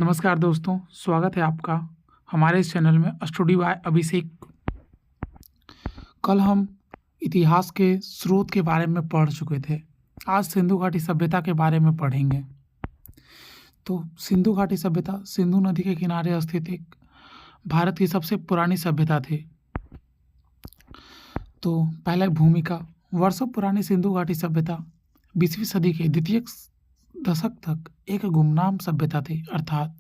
नमस्कार दोस्तों, स्वागत है आपका हमारे इस चैनल में स्टडी बाय अभिषेक। कल हम इतिहास के स्रोत के बारे में पढ़ चुके थे। आज सिंधु घाटी सभ्यता के बारे में पढ़ेंगे। तो सिंधु घाटी सभ्यता सिंधु नदी के किनारे स्थित एक भारत की सबसे पुरानी सभ्यता थी। तो पहले भूमिका। वर्षों पुरानी सिंधु घाटी सभ्यता 20वीं सदी के द्वितीय दशक तक एक गुमनाम सभ्यता थी, अर्थात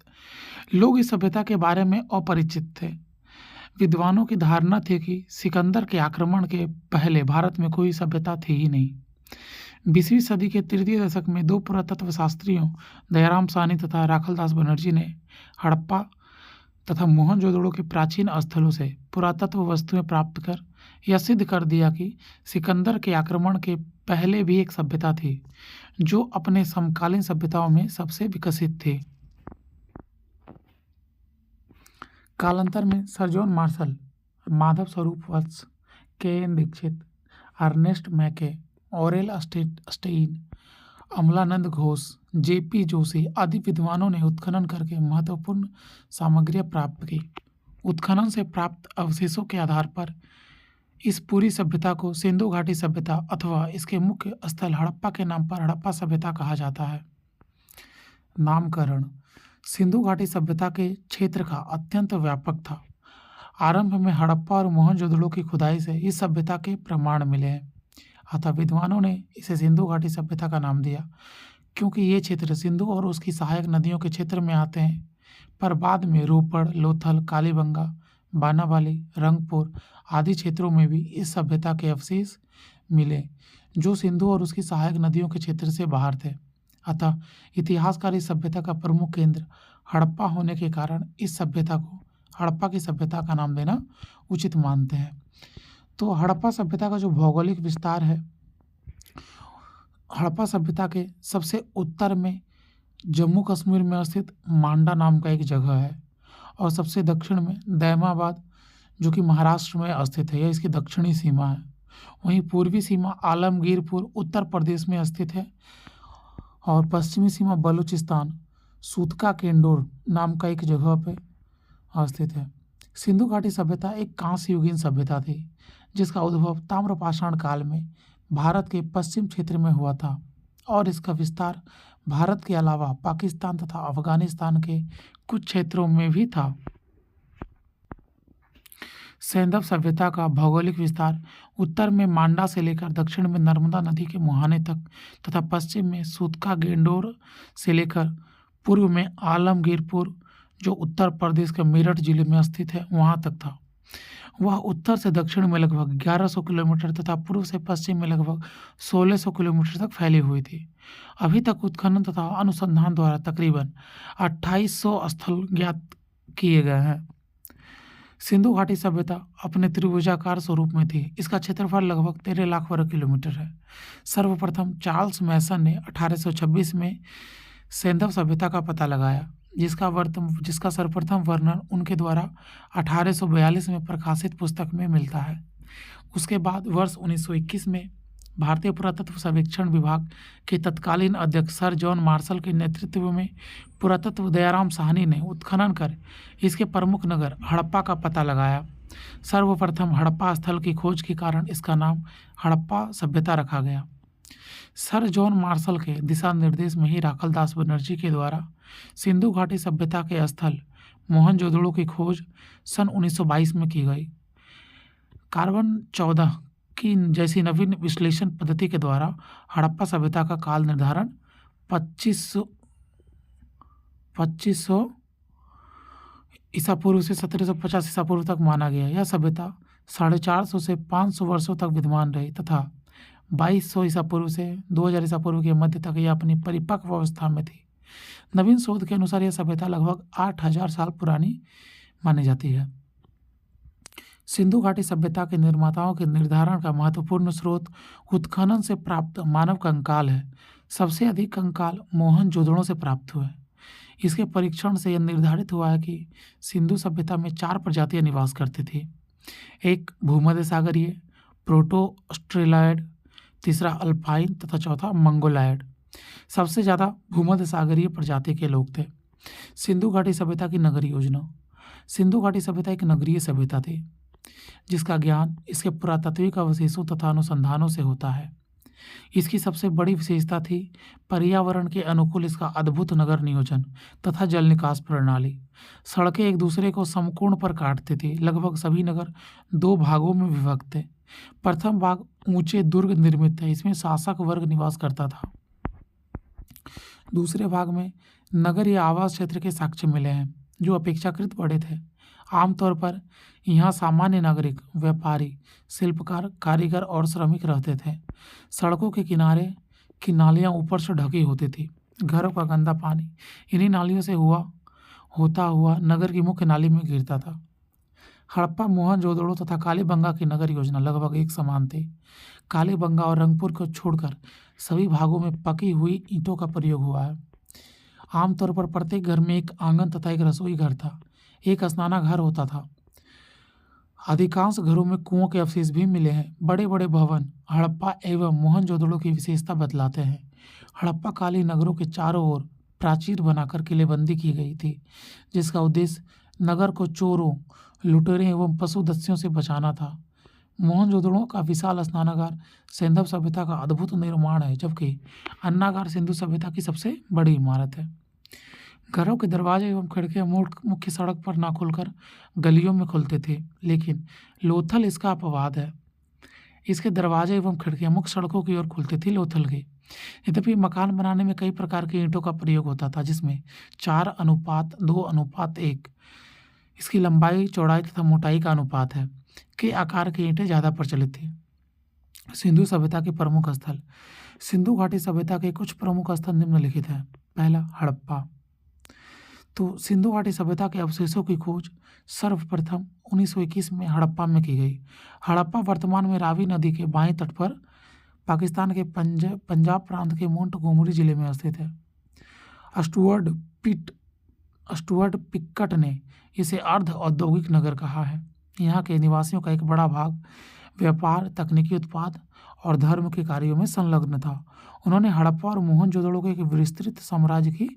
लोग इस सभ्यता के बारे में अपरिचित थे। विद्वानों की धारणा थी कि सिकंदर के आक्रमण के पहले भारत में कोई सभ्यता थी ही नहीं। 20वीं सदी के तृतीय दशक में दो पुरातत्व शास्त्रियों दयाराम साहनी तथा राखलदास बनर्जी ने हड़प्पा तथा मोहनजोदड़ो के प्राचीन स्थलों से पुरातत्व वस्तुएं प्राप्त कर यह सिद्ध कर दिया कि सिकंदर के आक्रमण के पहले भी एक सभ्यता थी जो अपने समकालीन सभ्यताओं में सबसे विकसित थी। कालांतर में सर जॉन मार्शल, माधव स्वरूप वत्स, के.एन. दीक्षित, अर्नेस्ट मैके, ऑरेल स्टेइन, अमलानंद घोष, जे.पी. जोशी आदि विद्वानों ने उत्खनन करके महत्वपूर्ण सामग्रियां प्राप्त की। उत्खनन से प्राप्त अवशेषों के आधार पर इस पूरी सभ्यता को सिंधु घाटी सभ्यता अथवा इसके मुख्य स्थल हड़प्पा के नाम पर हड़प्पा सभ्यता कहा जाता है। नामकरण। सिंधु घाटी सभ्यता के क्षेत्र का अत्यंत व्यापक था। आरंभ में हड़प्पा और मोहनजोदड़ो की खुदाई से इस सभ्यता के प्रमाण मिले हैं, अतः विद्वानों ने इसे सिंधु घाटी सभ्यता का नाम दिया क्योंकि ये क्षेत्र सिंधु और उसकी सहायक नदियों के क्षेत्र में आते हैं। पर बाद में रोपड़, लोथल, कालीबंगा, बानावाली, रंगपुर आदि क्षेत्रों में भी इस सभ्यता के अवशेष मिले जो सिंधु और उसकी सहायक नदियों के क्षेत्र से बाहर थे। अतः इतिहासकार इस सभ्यता का प्रमुख केंद्र हड़प्पा होने के कारण इस सभ्यता को हड़प्पा की सभ्यता का नाम देना उचित मानते हैं। तो हड़प्पा सभ्यता का जो भौगोलिक विस्तार है, हड़प्पा सभ्यता के सबसे उत्तर में जम्मू कश्मीर में स्थित मांडा नाम का एक जगह है और सबसे दक्षिण में दैमाबाद जो कि महाराष्ट्र में स्थित है, यह इसकी दक्षिणी सीमा है। वहीं पूर्वी सीमा आलमगीरपुर उत्तर प्रदेश में स्थित है और पश्चिमी सीमा बलूचिस्तान सूतका केंडोर नाम का एक जगह पे स्थित है। सिंधु घाटी सभ्यता एक कांस्य युगीन सभ्यता थी जिसका उद्भव ताम्रपाषाण काल में भारत के पश्चिम क्षेत्र में हुआ था और इसका विस्तार भारत के अलावा पाकिस्तान तथा अफगानिस्तान के कुछ क्षेत्रों में भी था। सैंधव सभ्यता का भौगोलिक विस्तार उत्तर में मांडा से लेकर दक्षिण में नर्मदा नदी के मुहाने तक तथा पश्चिम में सूतका गेंडोर से लेकर पूर्व में आलमगीरपुर जो उत्तर प्रदेश के मेरठ जिले में स्थित है वहां तक था। वह उत्तर से दक्षिण में लगभग 1100 किलोमीटर तथा पूर्व से पश्चिम में लगभग 1600 किलोमीटर तक फैली हुई थी। अभी तक उत्खनन तथा अनुसंधान द्वारा तकरीबन 2800 स्थल ज्ञात किए गए हैं। सिंधु घाटी सभ्यता अपने त्रिभुजाकार स्वरूप में थी। इसका क्षेत्रफल लगभग 13 लाख वर्ग किलोमीटर है। सर्वप्रथम चार्ल्स मैसन ने 1826 में सैंधव सभ्यता का पता लगाया जिसका सर्वप्रथम वर्णन उनके द्वारा 1842 में प्रकाशित पुस्तक में मिलता है। उसके बाद वर्ष 1921 में भारतीय पुरातत्व सर्वेक्षण विभाग के तत्कालीन अध्यक्ष सर जॉन मार्शल के नेतृत्व में पुरातत्व दयाराम साहनी ने उत्खनन कर इसके प्रमुख नगर हड़प्पा का पता लगाया। सर्वप्रथम हड़प्पा स्थल की खोज के कारण इसका नाम हड़प्पा सभ्यता रखा गया। सर जॉन मार्शल के दिशा निर्देश में ही राखलदास बनर्जी के द्वारा सिंधु घाटी सभ्यता के स्थल मोहनजोदड़ो की खोज सन 1922 में की गई। कार्बन 14 की जैसी नवीन विश्लेषण पद्धति के द्वारा हड़प्पा सभ्यता का काल निर्धारण 2500 ईसा पूर्व से 1750 ईसा पूर्व तक माना गया। यह सभ्यता 450 से 500 वर्षों तक विद्यमान रही तथा 2200 ईसा पूर्व से 2000 ईसा पूर्व के मध्य तक यह अपनी परिपक्व अवस्था में थी। नवीन शोध के अनुसार यह सभ्यता लगभग 8000 साल पुरानी मानी जाती है। सिंधु घाटी सभ्यता के निर्माताओं के निर्धारण का महत्वपूर्ण स्रोत उत्खनन से प्राप्त मानव कंकाल है। सबसे अधिक कंकाल मोहनजोदड़ो से प्राप्त हुए। इसके परीक्षण से यह निर्धारित हुआ है कि सिंधु सभ्यता में 4 प्रजातियां निवास करती थी। एक भूमध्य सागरीय, प्रोटो ऑस्ट्रेलॉयड, तीसरा अल्पाइन तथा चौथा मंगोलायड। सबसे ज़्यादा भूमध्य सागरीय प्रजाति के लोग थे। सिंधु घाटी सभ्यता की नगर योजना। सिंधु घाटी सभ्यता एक नगरीय सभ्यता थी जिसका ज्ञान इसके पुरातात्विक अवशेषों तथा अनुसंधानों से होता है। इसकी सबसे बड़ी विशेषता थी पर्यावरण के अनुकूल इसका अद्भुत नगर नियोजन तथा जल निकास प्रणाली। सड़कें एक दूसरे को समकोण पर काटते थे। लगभग सभी नगर दो भागों में विभक्त थे। प्रथम भाग ऊंचे दुर्ग निर्मित थे, इसमें शासक वर्ग निवास करता था। दूसरे भाग में नगर या आवास क्षेत्र के साक्ष्य मिले हैं जो अपेक्षाकृत बड़े थे। आमतौर पर यहाँ सामान्य नागरिक, व्यापारी, शिल्पकार, कारीगर और श्रमिक रहते थे। सड़कों के किनारे की नालियाँ ऊपर से ढकी होती थी। घरों का गंदा पानी इन्हीं नालियों से होता हुआ नगर की मुख्य नाली में गिरता था। हड़प्पा, मोहनजोदड़ो तथा कालीबंगा की नगर योजना लगभग एक समान थी। कालीबंगा और रंगपुर को छोड़कर सभी भागों में पकी हुई ईंटों का प्रयोग हुआ है। आमतौर पर प्रत्येक घर में एक आंगन तथा एक रसोई घर था। एक स्नानागार होता था। अधिकांश घरों में कुओं के अवशेष भी मिले हैं। बड़े बड़े भवन हड़प्पा एवं मोहनजोदड़ो की विशेषता बतलाते हैं। हड़प्पा काली नगरों के चारों ओर प्राचीर बनाकर किलेबंदी की गई थी जिसका उद्देश्य नगर को चोरों, लुटेरों एवं पशु दस्युओं से बचाना था। मोहनजोदड़ो का विशाल स्नानागार सिंधु सभ्यता का अद्भुत निर्माण है, जबकि अन्नागार सिंधु सभ्यता की सबसे बड़ी इमारत है। घरों के दरवाजे एवं खिड़कियां मुख्य सड़क पर ना खुलकर गलियों में खुलते थे, लेकिन लोथल इसका अपवाद है। इसके दरवाजे एवं खिड़कियां मुख्य सड़कों की ओर खुलते थे, लोथल के। यद्यपि मकान बनाने में कई प्रकार की ईंटों का प्रयोग होता था जिसमें 4:2:1 इसकी लंबाई, चौड़ाई तथा मोटाई का अनुपात है के आकार की ईंटें ज़्यादा प्रचलित थी। सिंधु सभ्यता के प्रमुख स्थल। सिंधु घाटी सभ्यता के कुछ प्रमुख स्थल निम्नलिखित हैं। पहला, हड़प्पा। तो सिंधु घाटी सभ्यता के अवशेषों की खोज सर्वप्रथम 1921 में हड़प्पा में की गई। हड़प्पा वर्तमान में रावी नदी के बाएं तट पर पाकिस्तान के पंजाब प्रांत के मोंटगोमरी जिले में स्थित है। स्टुअर्ट पिक्कट ने इसे अर्ध औद्योगिक नगर कहा है। यहाँ के निवासियों का एक बड़ा भाग व्यापार, तकनीकी उत्पाद और धर्म के कार्यों में संलग्न था। उन्होंने हड़प्पा और मोहनजोदड़ो को एक विस्तृत साम्राज्य की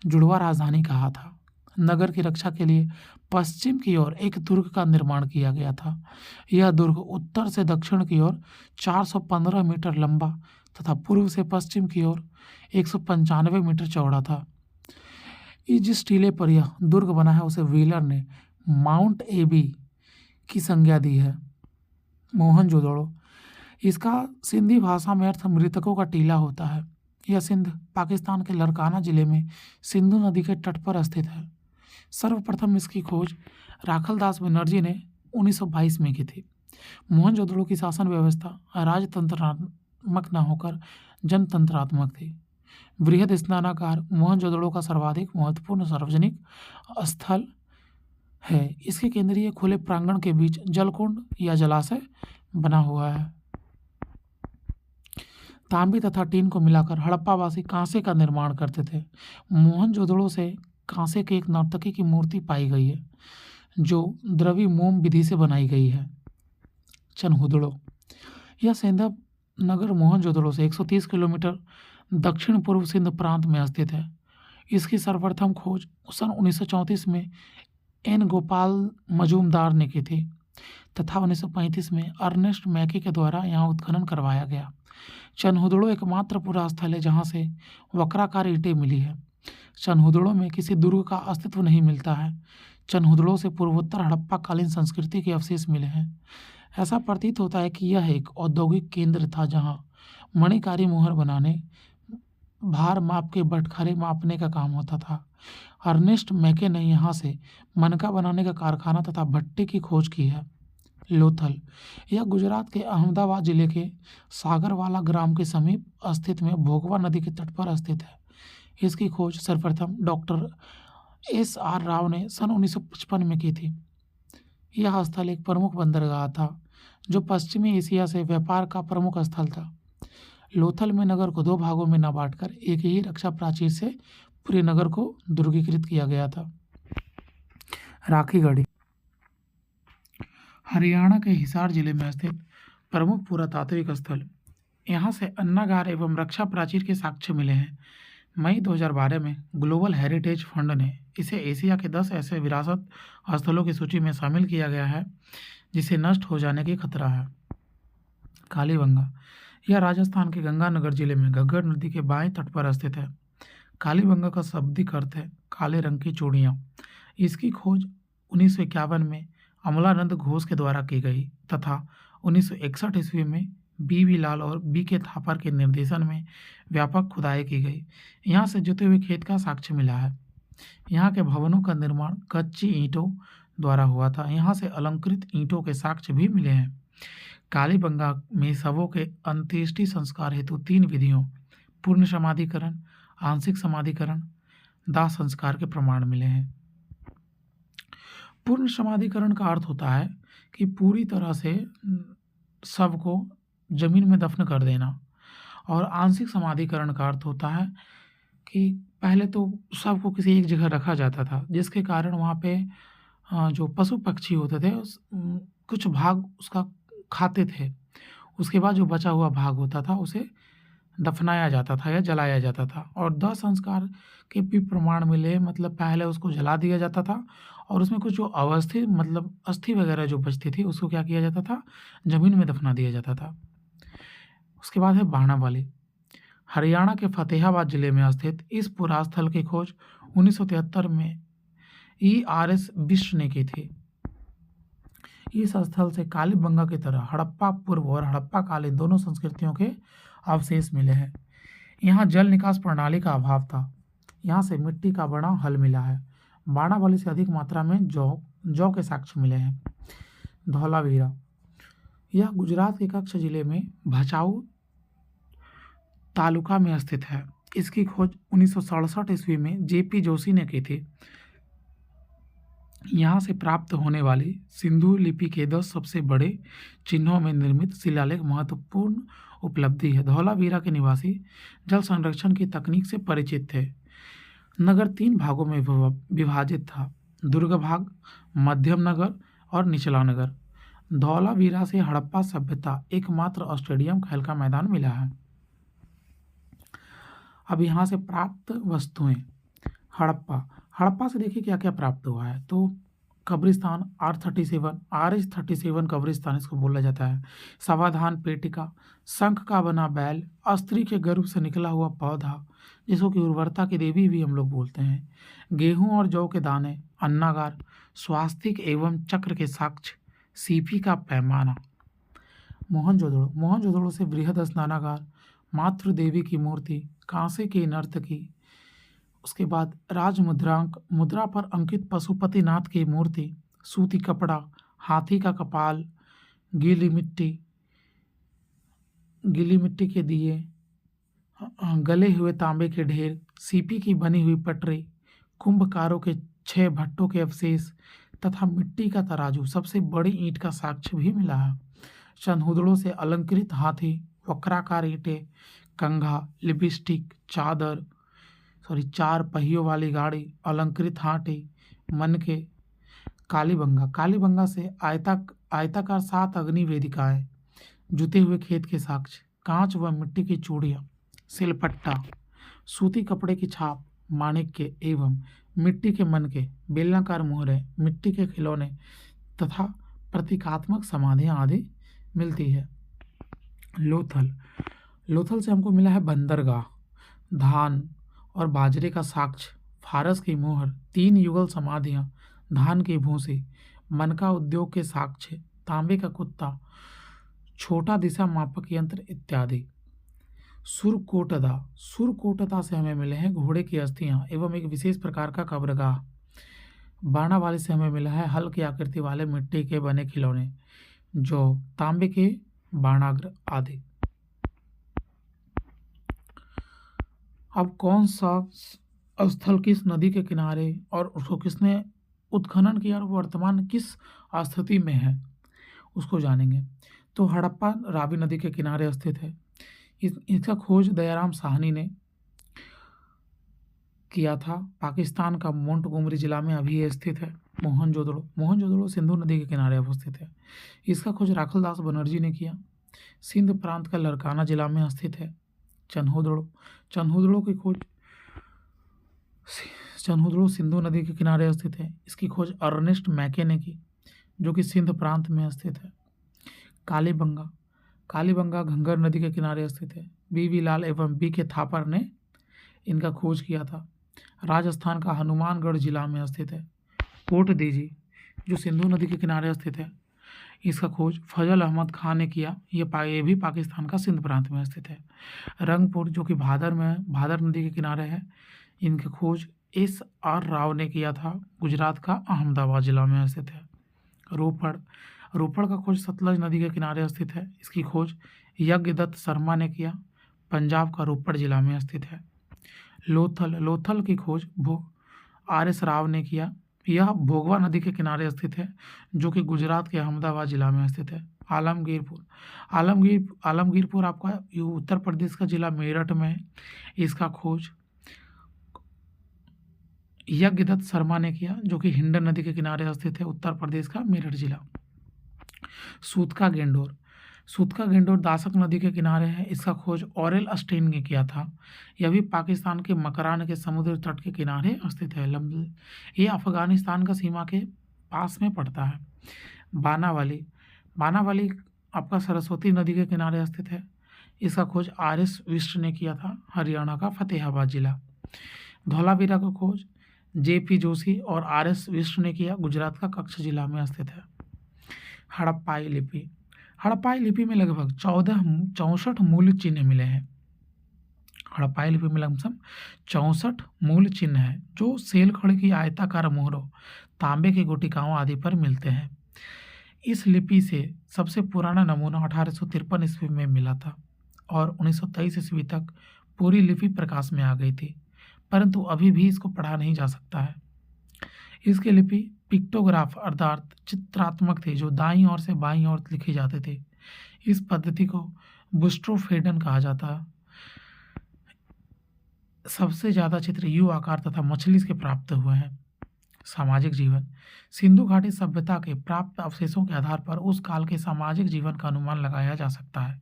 जुड़वा राजधानी कहा था। नगर की रक्षा के लिए पश्चिम की ओर एक दुर्ग का निर्माण किया गया था। यह दुर्ग उत्तर से दक्षिण की ओर 415 मीटर लंबा तथा पूर्व से पश्चिम की ओर 195 मीटर चौड़ा था। जिस टीले पर यह दुर्ग बना है उसे व्हीलर ने माउंट एबी की संज्ञा दी है। मोहनजोदड़ो, इसका सिंधी भाषा में अर्थ मृतकों का टीला होता है। यह सिंध पाकिस्तान के लड़काना जिले में सिंधु नदी के तट पर स्थित है। सर्वप्रथम इसकी खोज राखलदास बनर्जी ने 1922 में की थी। मोहनजोदड़ो की शासन व्यवस्था राजतंत्रात्मक न होकर जनतंत्रात्मक थी। बृहद स्नानागार मोहनजोदड़ो का सर्वाधिक महत्वपूर्ण सार्वजनिक स्थल है। इसके केंद्रीय खुले प्रांगण के बीच जलकुंड या जलाशय बना हुआ है। तांबे तथा टीन को मिलाकर हड़प्पावासी कांसे का निर्माण करते थे। मोहनजोदड़ो से कांसे के एक नर्तकी की मूर्ति पाई गई है जो द्रवी मोम विधि से बनाई गई है। चनहुदड़ो, यह सिंध नगर मोहनजोदड़ो से 130 किलोमीटर दक्षिण पूर्व सिंध प्रांत में स्थित है। इसकी सर्वप्रथम खोज सन 1934 में एन गोपाल मजूमदार ने की थी तथा 1935 में अर्नेस्ट मैकी के द्वारा यहाँ उत्खनन करवाया गया। चनहुदड़ो एकमात्र पूरा स्थल है जहाँ से वक्राकार ईंटें मिली है। चनहुदड़ो में किसी दुर्ग का अस्तित्व नहीं मिलता है। चनहुदड़ो से पूर्वोत्तर हड़प्पा कालीन संस्कृति के अवशेष मिले हैं। ऐसा प्रतीत होता है कि यह एक औद्योगिक केंद्र था जहाँ मणिकारी मोहर बनाने, भार माप के बटखरे मापने का काम होता था। अर्नेस्ट मैके ने यहाँ से मनका बनाने का कारखाना तथा भट्टी की खोज की है। लोथल, यह गुजरात के अहमदाबाद जिले के सागरवाला ग्राम के समीप स्थित में भोगवा नदी के तट पर स्थित है। इसकी खोज सर्वप्रथम डॉक्टर SR राव ने सन 1955 में की थी। यह स्थल एक प्रमुख बंदरगाह था जो पश्चिमी एशिया से व्यापार का प्रमुख स्थल था। लोथल में नगर को दो भागों में न बांटकर एक ही रक्षा प्राचीर से पूरे नगर को दुर्गीकृत किया गया था। राखीगढ़ी, हरियाणा के हिसार जिले में स्थित प्रमुख पुरातात्विक स्थल। यहाँ से अन्नागार एवं रक्षा प्राचीर के साक्ष्य मिले हैं। मई 2012 में ग्लोबल हेरिटेज फंड ने इसे एशिया के 10 ऐसे विरासत स्थलों की सूची में शामिल किया गया है जिसे नष्ट हो जाने की खतरा है। कालीबंगा यह राजस्थान के गंगानगर जिले में घग्गर नदी के बाएं तट पर स्थित है। कालीबंगा का शाब्दिक अर्थ है काले रंग की चूड़ियाँ। इसकी खोज 1951 में अमलानंद घोष के द्वारा की गई तथा 1961 ईस्वी में बी लाल और बी थापर के निर्देशन में व्यापक खुदाई की गई। यहाँ से जुते हुए खेत का साक्ष्य मिला है। यहाँ के भवनों का निर्माण कच्ची ईंटों द्वारा हुआ था। यहाँ से अलंकृत ईंटों के साक्ष्य भी मिले हैं। कालीबंगा में शवों के अंत्येष्टि संस्कार हेतु 3 विधियों पूर्ण समाधिकरण, आंशिक समाधिकरण, दाह संस्कार के प्रमाण मिले हैं। पूर्ण समाधिकरण का अर्थ होता है कि पूरी तरह से शव को जमीन में दफन कर देना, और आंशिक समाधिकरण का अर्थ होता है कि पहले तो शव को किसी एक जगह रखा जाता था जिसके कारण वहाँ पे जो पशु पक्षी होते थे कुछ भाग उसका खाते थे। उसके बाद जो बचा हुआ भाग होता था उसे दफनाया जाता था या जलाया जाता था। और दाह संस्कार के भी प्रमाण मिले, मतलब पहले उसको जला दिया जाता था और उसमें कुछ जो अवस्थित मतलब अस्थि वगैरह जो बचती थी उसको क्या किया जाता था, ज़मीन में दफना दिया जाता था। उसके बाद है बाणावाली। हरियाणा के फतेहाबाद जिले में स्थित इस पुरास्थल की खोज 1973 में ERS बिष्ट ने की थी। इस स्थल से कालीबंगा की तरह हड़प्पा पूर्व और हड़प्पा कालीन दोनों संस्कृतियों के अवशेष मिले हैं। यहाँ जल निकास प्रणाली का अभाव था। यहाँ से मिट्टी का बना हल मिला है। बाणावली से अधिक मात्रा में जौ के साक्ष्य मिले हैं। धौलावीरा यह गुजरात के कच्छ जिले में भचाऊ तालुका में स्थित है। इसकी खोज 1967 ईस्वी में JP जोशी ने की थी। यहाँ से प्राप्त होने वाली सिंधु लिपि के 10 सबसे बड़े चिन्हों में निर्मित शिलालेख महत्वपूर्ण उपलब्धि है। धौलावीरा के निवासी जल संरक्षण की तकनीक से परिचित थे। नगर 3 भागों में विभाजित था, दुर्ग भाग, मध्यम नगर और निचला नगर। धौलावीरा से हड़प्पा सभ्यता एकमात्र स्टेडियम खेल का मैदान मिला है। अब यहाँ से प्राप्त वस्तुएं। हड़प्पा से देखिए क्या क्या प्राप्त हुआ है। तो कब्रिस्तान RH37 कब्रिस्तान इसको बोला जाता है। समाधान पेटिका, शंख का बना बैल, स्त्री के गर्भ से निकला हुआ पौधा जिसको कि उर्वरता की देवी भी हम लोग बोलते हैं, गेहूं और जौ के दाने, अन्नागार, स्वास्तिक एवं चक्र के साक्ष्य, सीपी का पैमाना। मोहनजोदड़ो से बृहद स्नानागार, मातृ देवी की मूर्ति, कांसे की नर्तकी। उसके बाद राज मुद्रा पर अंकित पशुपतिनाथ की मूर्ति, सूती कपड़ा, हाथी का कपाल, गीली मिट्टी के दिए, गले हुए तांबे के ढेर, सीपी की बनी हुई पटरी, कुंभकारों के 6 भट्टों के अवशेष तथा मिट्टी का तराजू, सबसे बड़ी ईंट का साक्ष्य भी मिला है। चंदहुदड़ों से अलंकृत हाथी, वक्राकार ईंटें, कंघा, लिपस्टिक, चार पहियों वाली गाड़ी, अलंकृत हाथी, मनके। कालीबंगा से आयताकार 7 अग्नि वेदिकाएं, जुते हुए खेत के साक्ष्य, कांच व मिट्टी की चूड़ियाँ, सिलपट्टा, सूती कपड़े की छाप, माणिक्य एवं मिट्टी के मनके, बेलनाकार मोहरें, मिट्टी के खिलौने तथा प्रतीकात्मक समाधियाँ आदि मिलती है। लोथल से हमको मिला है बंदरगाह, धान और बाजरे का साक्ष्य, फारस की मोहर, 3 युगल समाधियाँ, धान की भूसी, मनका उद्योग के साक्ष्य, तांबे का कुत्ता, छोटा दिशा मापक यंत्र इत्यादि। सुरकोटदा से हमें मिले हैं घोड़े की अस्थियाँ एवं एक विशेष प्रकार का कब्रगाह। बाणावाली से हमें मिला है हल की आकृति वाले मिट्टी के बने खिलौने, जो तांबे के बाणाग्र आदि। अब कौन सा स्थल किस नदी के किनारे और उसको किसने उत्खनन किया और वर्तमान किस स्थिति में है उसको जानेंगे। तो हड़प्पा रावी नदी के किनारे स्थित है। इसका खोज दयाराम साहनी ने किया था। पाकिस्तान का मोंटगोमरी जिला में अभी ये स्थित है। मोहनजोदड़ो सिंधु नदी के किनारे अवस्थित है। इसका खोज राखलदास बनर्जी ने किया। सिंध प्रांत का लरकाना जिला में स्थित है। चन्हुदड़ो की खोज चनहुदड़ो सिंधु नदी के किनारे स्थित है। इसकी खोज अर्नेस्ट मैके ने की, जो कि सिंध प्रांत में स्थित है। कालीबंगा कालीबंगा घंगर नदी के किनारे स्थित है। बी लाल एवं बी के थापर ने इनका खोज किया था। राजस्थान का हनुमानगढ़ जिला में स्थित है। कोट दीजी, जो सिंधु नदी के किनारे स्थित है, इसका खोज फजल अहमद खान ने किया। ये भी पाकिस्तान का सिंध प्रांत में स्थित है। रंगपुर, जो कि भादर नदी के किनारे है, इनकी खोज S.R. राव ने किया था। गुजरात का अहमदाबाद जिला में स्थित है। रोपड़ का खोज सतलज नदी के किनारे स्थित है। इसकी खोज यज्ञदत्त शर्मा ने किया। पंजाब का रोपड़ जिला में स्थित है। लोथल की खोज R.S. राव ने किया। यह भोगवा नदी के किनारे स्थित है, जो कि गुजरात के अहमदाबाद जिला में स्थित है। आलमगीरपुर आपका उत्तर प्रदेश का जिला मेरठ में है। इसका खोज यज्ञदत्त शर्मा ने किया, जो कि हिंडन नदी के किनारे स्थित है, उत्तर प्रदेश का मेरठ जिला। सूतका गेंडोर दासक नदी के किनारे है। इसका खोज ऑरेल अस्टीन ने किया था। यह भी पाकिस्तान के मकरान के समुद्र तट के किनारे स्थित है। ये अफगानिस्तान का सीमा के पास में पड़ता है। बानावाली आपका सरस्वती नदी के किनारे स्थित है। इसका खोज R.S. विष्ट ने किया था। हरियाणा का फतेहाबाद जिला। धौलावीरा का खोज J.P. जोशी और R.S. विष्ट ने किया। गुजरात का कच्छ जिला में स्थित है। हड़प्पाई लिपि में लगभग 64 मूल चिन्ह मिले हैं। हड़प्पाई लिपि में लगभग 64 मूल चिन्ह हैं, जो सेलखड़ की आयताकार मोहरों, तांबे की गुटिकाओं आदि पर मिलते हैं। इस लिपि से सबसे पुराना नमूना 1853 ईस्वी में मिला था और 1923 ईस्वी तक पूरी लिपि प्रकाश में आ गई थी, परंतु अभी भी इसको पढ़ा नहीं जा सकता है। इसके लिपि पिक्टोग्राफ अर्थात चित्रात्मक थे, जो दाईं ओर से बाईं ओर लिखे जाते थे। इस पद्धति को बुस्ट्रोफेडन कहा जाता है। सबसे ज़्यादा चित्र यू आकार तथा मछली के प्राप्त हुए हैं। सामाजिक जीवन सिंधु घाटी सभ्यता के प्राप्त अवशेषों के आधार पर उस काल के सामाजिक जीवन का अनुमान लगाया जा सकता है।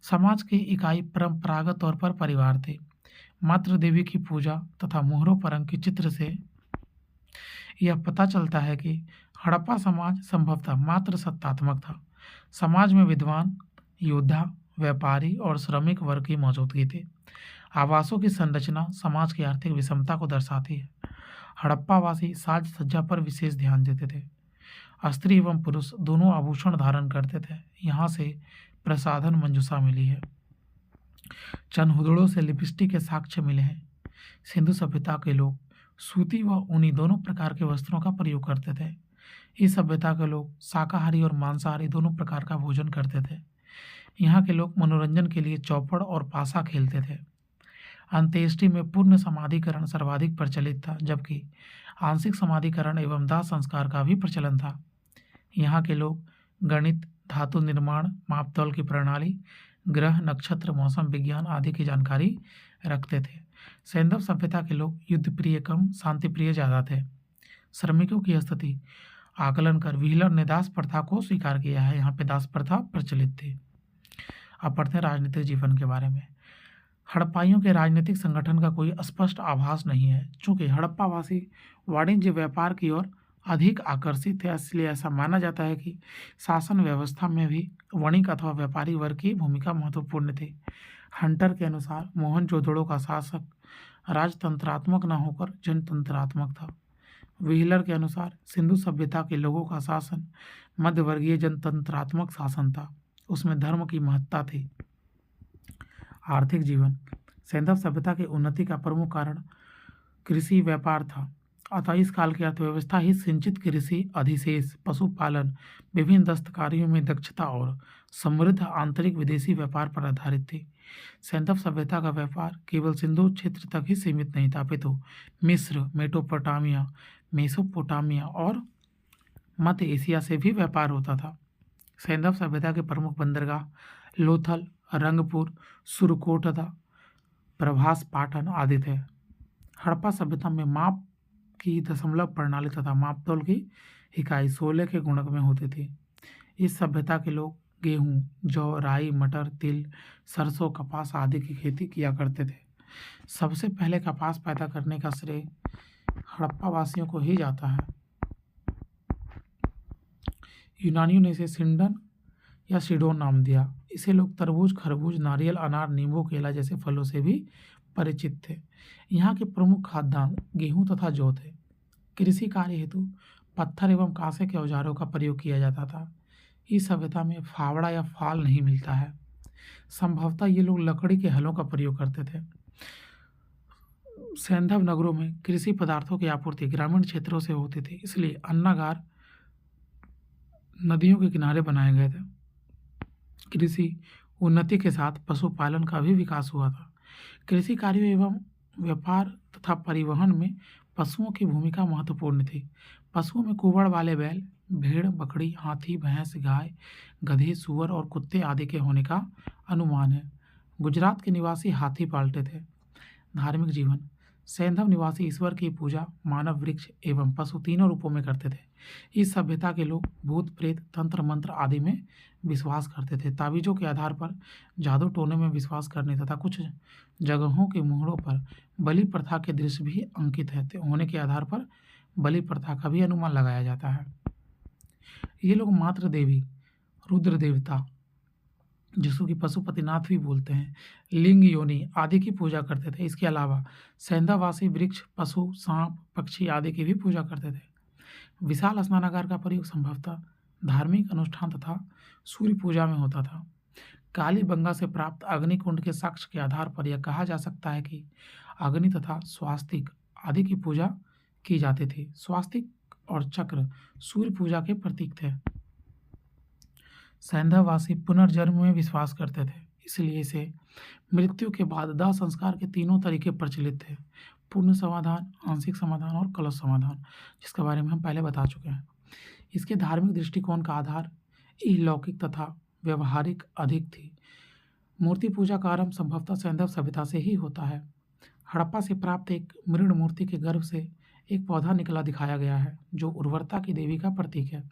समाज की इकाई परंपरागत तौर पर परिवार थे। मातृ देवी की पूजा तथा मोहरों पर अंकित चित्र से यह पता चलता है कि हड़प्पा समाज संभवतः मात्र सत्तात्मक था। समाज में विद्वान, योद्धा, व्यापारी और श्रमिक वर्ग की मौजूदगी थी। आवासों की संरचना समाज की आर्थिक विषमता को दर्शाती है। हड़प्पावासी साज सज्जा पर विशेष ध्यान देते थे। स्त्री एवं पुरुष दोनों आभूषण धारण करते थे। यहाँ से प्रसाधन मंजूषा मिली है। चनहुदड़ों से लिपस्टिक के साक्ष्य मिले हैं। सिंधु सभ्यता के लोग सूती व ऊनी दोनों प्रकार के वस्त्रों का प्रयोग करते थे। इस सभ्यता के लोग शाकाहारी और मांसाहारी दोनों प्रकार का भोजन करते थे। यहाँ के लोग मनोरंजन के लिए चौपड़ और पासा खेलते थे। अंत्येष्टि में पूर्ण समाधिकरण सर्वाधिक प्रचलित था, जबकि आंशिक समाधिकरण एवं दाह संस्कार का भी प्रचलन था। यहाँ के लोग गणित, धातु निर्माण, मापतौल की प्रणाली, ग्रह, नक्षत्र, मौसम विज्ञान आदि की जानकारी रखते थे। सैंधव सभ्यता के लोग युद्ध प्रिय कम, शांति प्रिय ज़्यादा थे। श्रमिकों की स्थिति आकलन कर व्हीलर ने दास प्रथा को स्वीकार किया है। यहाँ पे दास प्रथा प्रचलित थी। अब पढ़ते हैं राजनीतिक जीवन के बारे में। हड़प्पाइयों के राजनीतिक संगठन का कोई स्पष्ट आभास नहीं है। चूँकि हड़प्पावासी वाणिज्य व्यापार की ओर अधिक आकर्षित है, इसलिए ऐसा माना जाता है कि शासन व्यवस्था में भी वणिक अथवा व्यापारी वर्ग की भूमिका महत्वपूर्ण थी। हंटर के अनुसार मोहनजोदड़ो का शासक राजतंत्रात्मक न होकर जनतंत्रात्मक था। व्हीलर के अनुसार सिंधु सभ्यता के लोगों का शासन मध्यवर्गीय जनतंत्रात्मक शासन था। उसमें धर्म की महत्ता थी। आर्थिक जीवन सैंधव सभ्यता की उन्नति का प्रमुख कारण कृषि व्यापार था। अतः इस काल की अर्थव्यवस्था ही सिंचित कृषि, अधिशेष, पशुपालन, विभिन्न दस्तकारियों में दक्षता और समृद्ध आंतरिक विदेशी व्यापार पर आधारित थी। सैंधव सभ्यता का व्यापार केवल सिंधु क्षेत्र तक ही सीमित नहीं था, अपितु मिस्र, मेसोपोटामिया और मध्य एशिया से भी व्यापार होता था। सैंधव सभ्यता के प्रमुख बंदरगाह लोथल, रंगपुर, सुरकोट तथा प्रभास पाटन आदि थे। हड़प्पा सभ्यता में माप की दशमलव प्रणाली तथा मापतौल की इकाई 16 के गुणक में होती थी। इस सभ्यता के लोग गेहूं, जौ, राई, मटर, तिल, सरसों, कपास आदि की खेती किया करते थे। सबसे पहले कपास पैदा करने का श्रेय हड़प्पा वासियों को ही जाता है। यूनानियों ने इसे सिंडन या सिडोन नाम दिया। इसे लोग तरबूज, खरबूज, नारियल, अनार, नींबू, केला जैसे फलों से भी परिचित थे। यहाँ के प्रमुख खाद्यान्न गेहूं तथा जौ थे। कृषि कार्य हेतु पत्थर एवं कांसे के औजारों का प्रयोग किया जाता था। इस सभ्यता में फावड़ा या फाल नहीं मिलता है। संभवतः ये लोग लकड़ी के हलों का प्रयोग करते थे। सैंधव नगरों में कृषि पदार्थों की आपूर्ति ग्रामीण क्षेत्रों से होती थी, इसलिए अन्नागार नदियों के किनारे बनाए गए थे। कृषि उन्नति के साथ पशुपालन का भी विकास हुआ था। कृषि कार्यों एवं व्यापार तथा परिवहन में पशुओं की भूमिका महत्वपूर्ण थी। पशुओं में कुबड़ वाले बैल, भेड़, बकरी, हाथी, भैंस, गाय, गधे, सूअर और कुत्ते आदि के होने का अनुमान है। गुजरात के निवासी हाथी पालते थे। धार्मिक जीवन सैंधव निवासी ईश्वर की पूजा मानव, वृक्ष एवं पशु तीनों रूपों में करते थे। इस सभ्यता के लोग भूत प्रेत, तंत्र मंत्र आदि में विश्वास करते थे। ताबीजों के आधार पर जादू टोने में विश्वास करने तथा कुछ जगहों के मोहरों पर बलि प्रथा के दृश्य भी अंकित है होने के आधार पर बलि प्रथा का भी अनुमान लगाया जाता है। ये लोग मातृ देवी, रुद्र देवता जिसको कि पशुपतिनाथ भी बोलते हैं, लिंग, योनि आदि की पूजा करते थे। इसके अलावा सैंधावासी वृक्ष, पशु, सांप, पक्षी आदि की भी पूजा करते थे। विशाल स्नानागार का प्रयोग संभवतः धार्मिक अनुष्ठान तथा सूर्य पूजा में होता था। कालीबंगा से प्राप्त अग्निकुंड के साक्ष्य के आधार पर यह कहा जा सकता है कि अग्नि तथा स्वास्तिक आदि की पूजा की जाती थी। स्वास्तिक और चक्र सूर्य पूजा के प्रतीक थे। सैंधववासी पुनर्जन्म में विश्वास करते थे, इसलिए इसे मृत्यु के बाद दाह संस्कार के तीनों तरीके प्रचलित थे: पूर्ण समाधान, आंशिक समाधान और कलश समाधान, जिसके बारे में हम पहले बता चुके हैं। इसके धार्मिक दृष्टिकोण का आधार इहलौकिक तथा व्यवहारिक अधिक थी। मूर्ति पूजा का आरंभ संभवतः सैंधव सभ्यता से ही होता है। हड़प्पा से प्राप्त एक मृण मूर्ति के गर्भ से एक पौधा निकला दिखाया गया है, जो उर्वरता की देवी का प्रतीक है।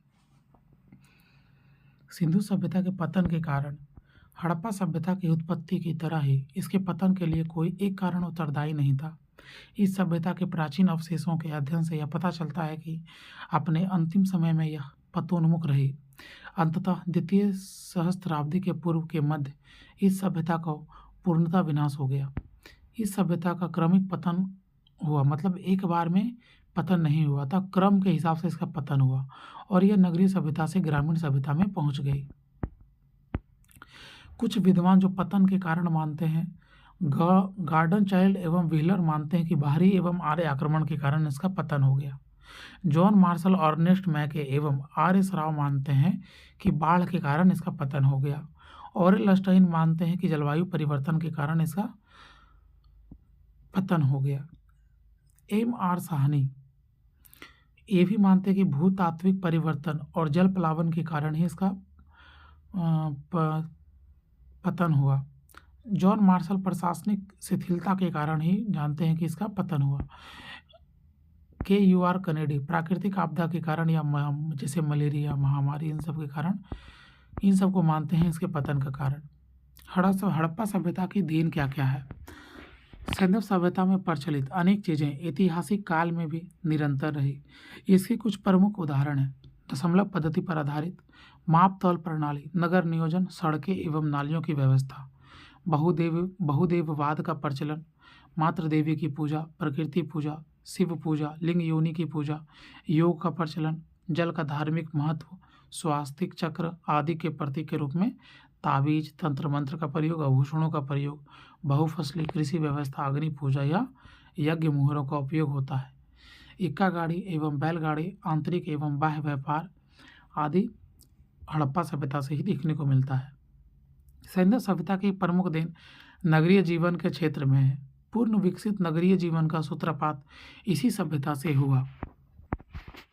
सिंधु सभ्यता के पतन के कारण हड़प्पा सभ्यता की उत्पत्ति की तरह ही इसके पतन के लिए कोई एक कारण उत्तरदायी नहीं था। इस सभ्यता के प्राचीन अवशेषों के अध्ययन से यह पता चलता है कि अपने अंतिम समय में यह पतोन्मुख रही। अंततः द्वितीय सहस्त्राब्दी के पूर्व के मध्य इस सभ्यता का पूर्णतः विनाश हो गया। इस सभ्यता का क्रमिक पतन हुआ, मतलब एक बार में पतन नहीं हुआ था, क्रम के हिसाब से इसका पतन हुआ और यह नगरीय सभ्यता से ग्रामीण सभ्यता में पहुंच गई। कुछ विद्वान जो पतन के कारण मानते हैं, गार्डन चाइल्ड एवं व्हीलर मानते हैं कि बाहरी एवं आर्य आक्रमण के कारण इसका पतन हो गया। जॉन मार्शल, अर्नेस्ट मैके एवं आर एस राव मानते हैं कि बाढ़ के कारण इसका पतन हो गया। ऑरेल स्टाइन मानते हैं कि जलवायु परिवर्तन के कारण इसका पतन हो गया। एम आर साहनी ये भी मानते हैं कि भूतात्विक परिवर्तन और जल प्लावन के कारण ही इसका पतन हुआ। जॉन मार्शल प्रशासनिक शिथिलता के कारण ही जानते हैं कि इसका पतन हुआ। KUR कनेडी प्राकृतिक आपदा के कारण या जैसे मलेरिया, महामारी, इन सब के कारण, इन सब को मानते हैं इसके पतन का कारण। हड़प्पा सभ्यता की देन क्या क्या है? सैंधव सभ्यता में प्रचलित अनेक चीज़ें ऐतिहासिक काल में भी निरंतर रही। इसके कुछ प्रमुख उदाहरण हैं: दशमलव पद्धति पर आधारित माप तौल प्रणाली, नगर नियोजन, सड़कें एवं नालियों की व्यवस्था, बहुदेववाद का प्रचलन, मातृ देवी की पूजा, प्रकृति पूजा, शिव पूजा, लिंग योनि की पूजा, योग का प्रचलन, जल का धार्मिक महत्व, स्वास्तिक चक्र आदि के प्रतीक के रूप में ताबीज, तंत्र मंत्र का प्रयोग, आभूषणों का प्रयोग, बहुफसली कृषि व्यवस्था, अग्नि पूजा या यज्ञ मुहरों का उपयोग होता है। इक्का गाड़ी एवं बैलगाड़ी, आंतरिक एवं बाह्य व्यापार आदि हड़प्पा सभ्यता से ही देखने को मिलता है। सैंधव सभ्यता की प्रमुख देन नगरीय जीवन के क्षेत्र में है। पूर्ण विकसित नगरीय जीवन का सूत्रपात इसी सभ्यता से हुआ।